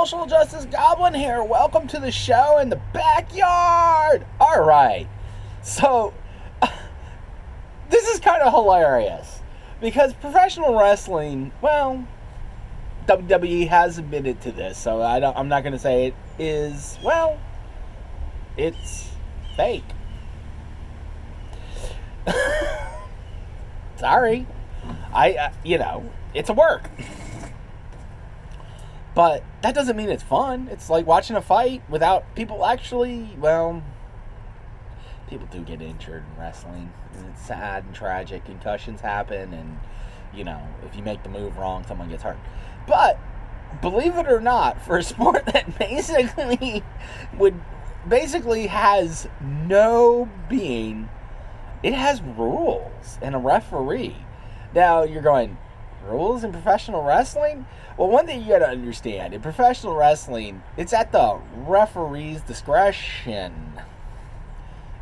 Social Justice Goblin here. Welcome to the show in the backyard. All right. So, this is kind of hilarious because professional wrestling, well, WWE has admitted to this, so I'm not going to say it is, well, it's fake. Sorry. It's a work. But that doesn't mean it's fun. It's like watching a fight without people actually, well, people do get injured in wrestling. And it's sad and tragic. Concussions happen, and, if you make the move wrong, someone gets hurt. But, believe it or not, for a sport that basically has no being, it has rules and a referee. Now, you're going, rules in professional wrestling? Well, one thing you got to understand, in professional wrestling, it's at the referee's discretion.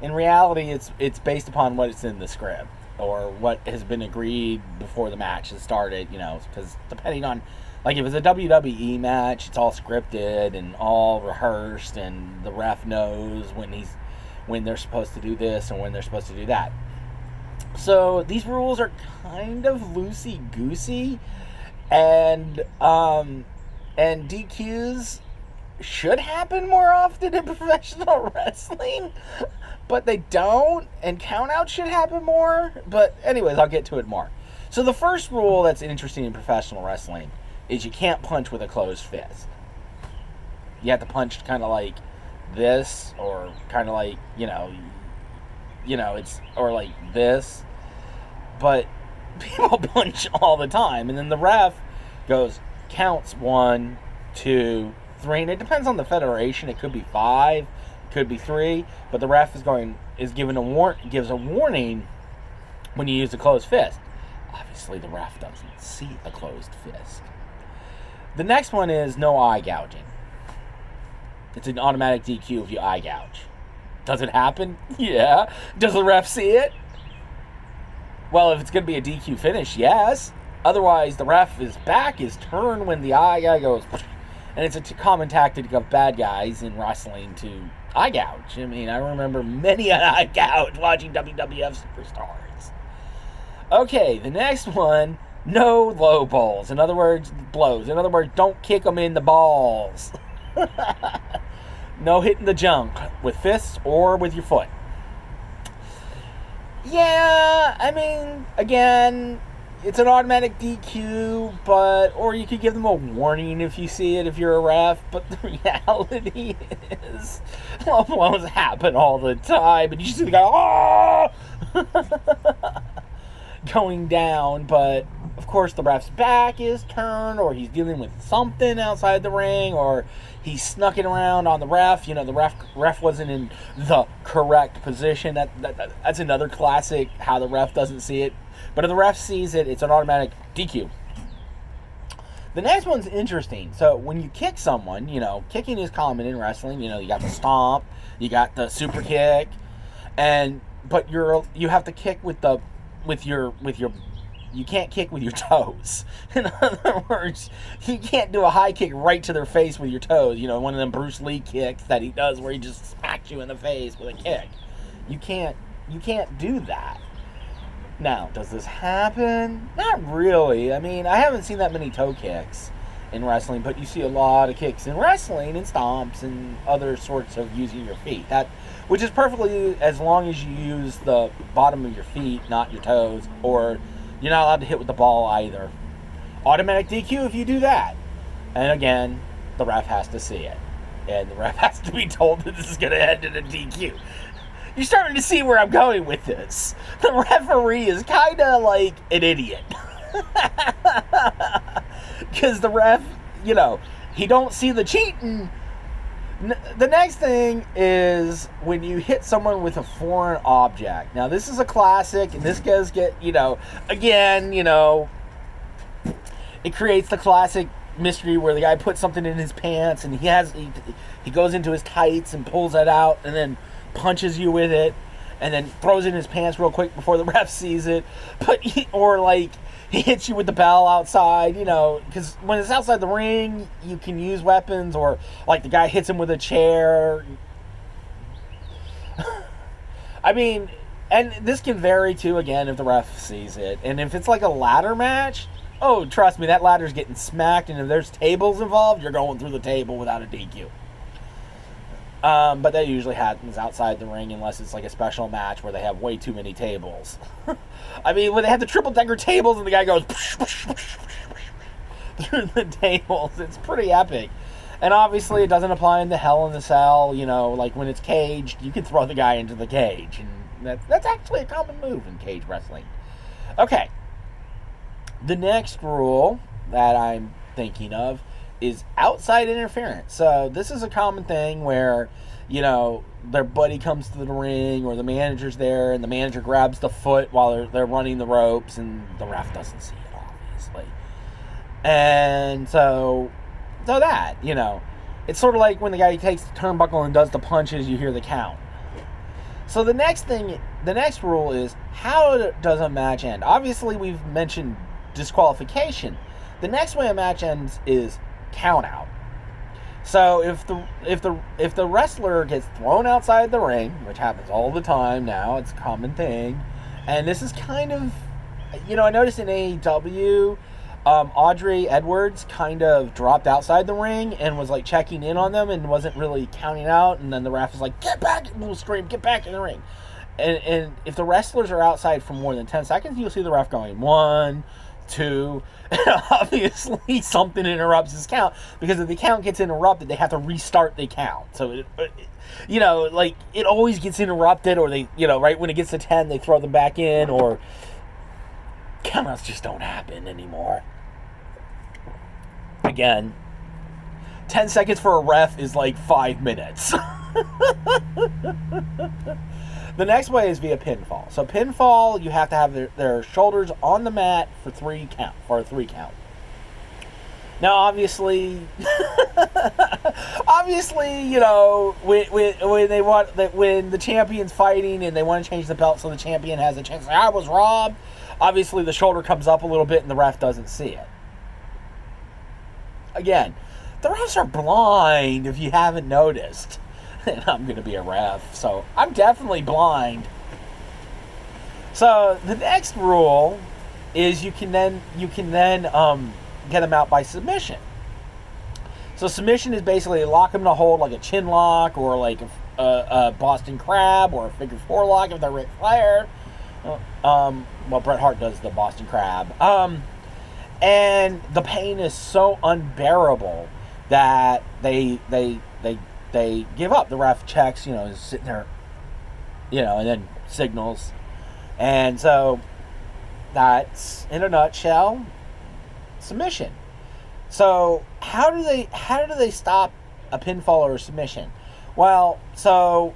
In reality, it's based upon what's in the script or what has been agreed before the match has started, because depending on, like if it's a WWE match, it's all scripted and all rehearsed, and the ref knows when they're supposed to do this and when they're supposed to do that. So these rules are kind of loosey-goosey, and DQs should happen more often in professional wrestling, but they don't, and countouts should happen more. But anyways, I'll get to it more. So the first rule that's interesting in professional wrestling is you can't punch with a closed fist. You have to punch kind of like this, or kind of like, it's, or like this. But people punch all the time, and then the ref counts 1, 2, 3, and it depends on the federation. It could be 5, it could be 3, but the ref gives a warning when you use a closed fist. Obviously, the ref doesn't see a closed fist. The next one is no eye gouging. It's an automatic DQ if you eye gouge. Does it happen? Yeah. Does the ref see it? Well, if it's going to be a DQ finish, yes. Otherwise, the ref's back is turned when the eye guy goes, and it's a common tactic of bad guys in wrestling to eye gouge. I mean, I remember many an eye gouge watching WWF Superstars. Okay, the next one, no low balls. In other words, blows. In other words, don't kick them in the balls. No hitting the junk with fists or with your foot. Yeah, I mean, again, it's an automatic DQ, or you could give them a warning if you see it, if you're a ref, but the reality is, low blows happen all the time, and you see the guy, going down, but of course the ref's back is turned, or he's dealing with something outside the ring, or he's snucking around on the ref. The ref wasn't in the correct position. That's another classic, how the ref doesn't see it. But if the ref sees it, it's an automatic DQ. The next one's interesting. So when you kick someone, kicking is common in wrestling. You got the stomp, you got the super kick, but you have to kick with your you can't kick with your toes. In other words, you can't do a high kick right to their face with your toes. One of them Bruce Lee kicks that he does where he just smacks you in the face with a kick. You can't do that. Now, does this happen? Not really. I mean, I haven't seen that many toe kicks in wrestling, but you see a lot of kicks in wrestling and stomps and other sorts of using your feet. Which is perfectly, as long as you use the bottom of your feet, not your toes, or you're not allowed to hit with the ball either. Automatic DQ if you do that. And again, the ref has to see it. And the ref has to be told that this is going to end in a DQ. You're starting to see where I'm going with this. The referee is kind of like an idiot. Because the ref, he don't see the cheating. The next thing is when you hit someone with a foreign object. Now, this is a classic, and this does get, again, it creates the classic mystery where the guy puts something in his pants, and he goes into his tights and pulls it out, and then punches you with it, and then throws it in his pants real quick before the ref sees it. Or he hits you with the bell outside, because when it's outside the ring, you can use weapons, or like the guy hits him with a chair. I mean, and this can vary too, again, if the ref sees it. And if it's like a ladder match, oh, trust me, that ladder's getting smacked, and if there's tables involved, you're going through the table without a DQ. But that usually happens outside the ring unless it's like a special match where they have way too many tables. I mean, when they have the triple-decker tables and the guy goes through the tables, it's pretty epic. And obviously it doesn't apply in the Hell in the Cell, like when it's caged, you can throw the guy into the cage. And that's actually a common move in cage wrestling. Okay. The next rule that I'm thinking of is outside interference. So this is a common thing where, their buddy comes to the ring or the manager's there and the manager grabs the foot while they're running the ropes and the ref doesn't see it, obviously. And so that, it's sort of like when the guy takes the turnbuckle and does the punches, you hear the count. So the next rule is, how does a match end? Obviously, we've mentioned disqualification. The next way a match ends is count out. So if the wrestler gets thrown outside the ring, which happens all the time now, it's a common thing, and this is kind of, I noticed in AEW, Audrey Edwards kind of dropped outside the ring and was like checking in on them and wasn't really counting out, and then the ref was like, get back, and will scream, get back in the ring. And if the wrestlers are outside for more than 10 seconds, you'll see the ref going 1, 2, and obviously something interrupts his count, because if the count gets interrupted, they have to restart the count. So it always gets interrupted, or they, right when it gets to 10, they throw them back in, or countouts just don't happen anymore. Again, 10 seconds for a ref is like 5 minutes. The next way is via pinfall. So pinfall, you have to have their shoulders on the mat for a 3 count. Now, obviously, when the champion's fighting and they want to change the belt so the champion has a chance, like, I was robbed. Obviously, the shoulder comes up a little bit and the ref doesn't see it. Again, the refs are blind if you haven't noticed. And I'm going to be a ref, so I'm definitely blind. So the next rule is you can then get them out by submission. So submission is basically lock them in a hold like a chin lock, or like a Boston Crab, or a figure 4 lock if they're Ric Flair. Well, Bret Hart does the Boston Crab. And the pain is so unbearable that they give up. The ref checks, is sitting there, and then signals. And so that's, in a nutshell, submission. So how do they stop a pinfall or a submission? Well, so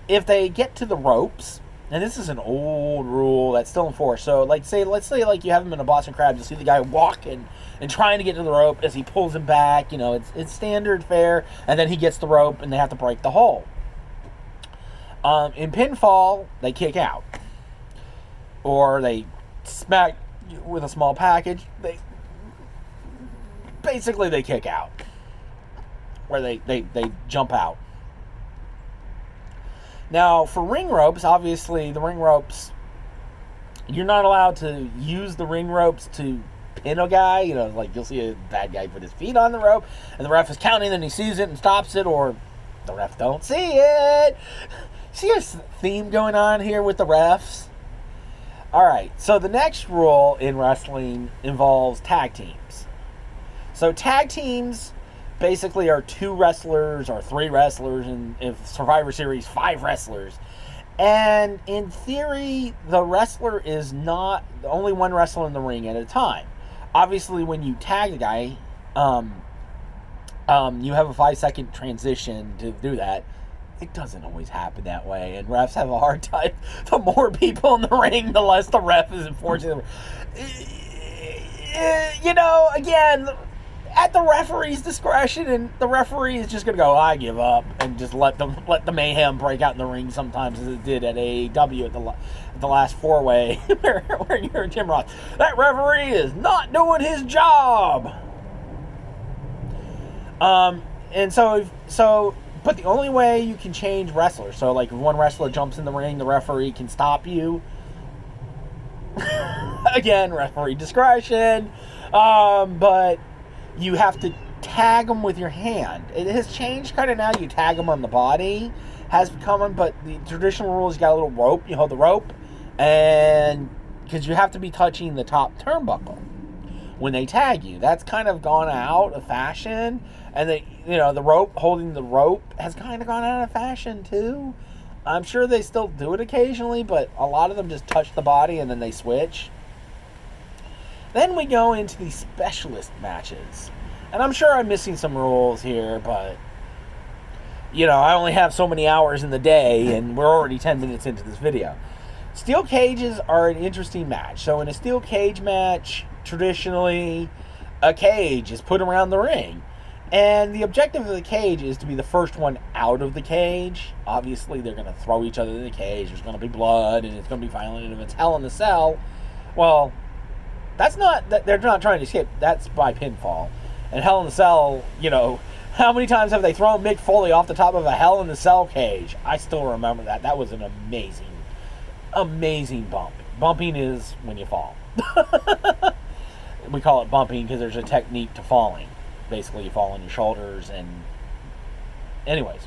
if they get to the ropes, and this is an old rule that's still in force. So let's say you have him in a Boston Crab, you'll see the guy walking and trying to get to the rope as he pulls him back. It's standard fare, and then he gets the rope and they have to break the hold. In pinfall, they kick out, or they smack with a small package. They kick out, where they jump out. Now, for ring ropes, obviously the ring ropes, you're not allowed to use the ring ropes to pin a guy. Like you'll see a bad guy put his feet on the rope and the ref is counting and he sees it and stops it, or the ref don't see it. See a theme going on here with the refs? Alright, so the next rule in wrestling involves tag teams. So tag teams basically are 2 wrestlers or 3 wrestlers, and if Survivor Series, 5 wrestlers. And in theory, the wrestler is not only one wrestler in the ring at a time. Obviously, when you tag the guy, you have a 5-second transition to do that. It doesn't always happen that way, and refs have a hard time. The more people in the ring, the less the ref is enforcing them. Again, at the referee's discretion, and the referee is just gonna go, I give up, and just let the mayhem break out in the ring sometimes, as it did at AEW at the last 4-way where you're Jim Ross. That referee is not doing his job. And so, but the only way you can change wrestlers, so like if one wrestler jumps in the ring, the referee can stop you. Again, referee discretion. But you have to tag them with your hand. It has changed kind of now. You tag them on the body has become, but the traditional rule is you got a little rope. You hold the rope, and because you have to be touching the top turnbuckle when they tag you. That's kind of gone out of fashion, and the rope, holding the rope, has kind of gone out of fashion too. I'm sure they still do it occasionally, but a lot of them just touch the body and then they switch. Then we go into the specialist matches. And I'm sure I'm missing some rules here, but, I only have so many hours in the day, and we're already 10 minutes into this video. Steel cages are an interesting match. So in a steel cage match, traditionally, a cage is put around the ring. And the objective of the cage is to be the first one out of the cage. Obviously, they're going to throw each other in the cage. There's going to be blood, and it's going to be violent. And if it's Hell in a Cell, well, they're not trying to escape. That's by pinfall. And Hell in a Cell, how many times have they thrown Mick Foley off the top of a Hell in a Cell cage? I still remember that. That was an amazing bump. Bumping is when you fall. We call it bumping because there's a technique to falling. Basically, you fall on your shoulders, and anyways.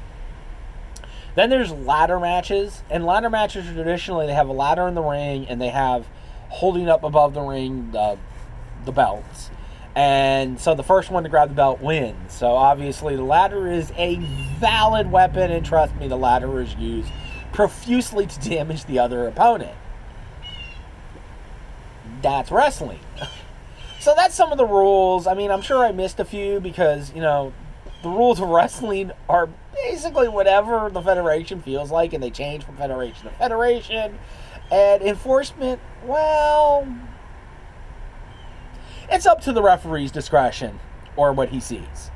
Then there's ladder matches, and ladder matches traditionally they have a ladder in the ring, and they have holding up above the ring the belts, and so the first one to grab the belt wins. So obviously the ladder is a valid weapon, and trust me, the ladder is used profusely to damage the other opponent. That's wrestling. So that's some of the rules. I mean, I'm sure I missed a few because, the rules of wrestling are basically whatever the federation feels like, and they change from federation to federation. And enforcement, well, it's up to the referee's discretion or what he sees.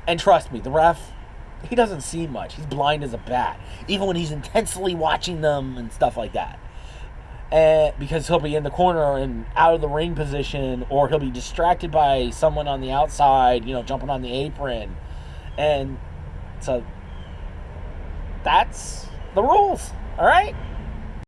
And trust me, the ref, he doesn't see much. He's blind as a bat, even when he's intensely watching them and stuff like that. Because he'll be in the corner and out of the ring position, or he'll be distracted by someone on the outside, jumping on the apron. And so that's the rules, all right?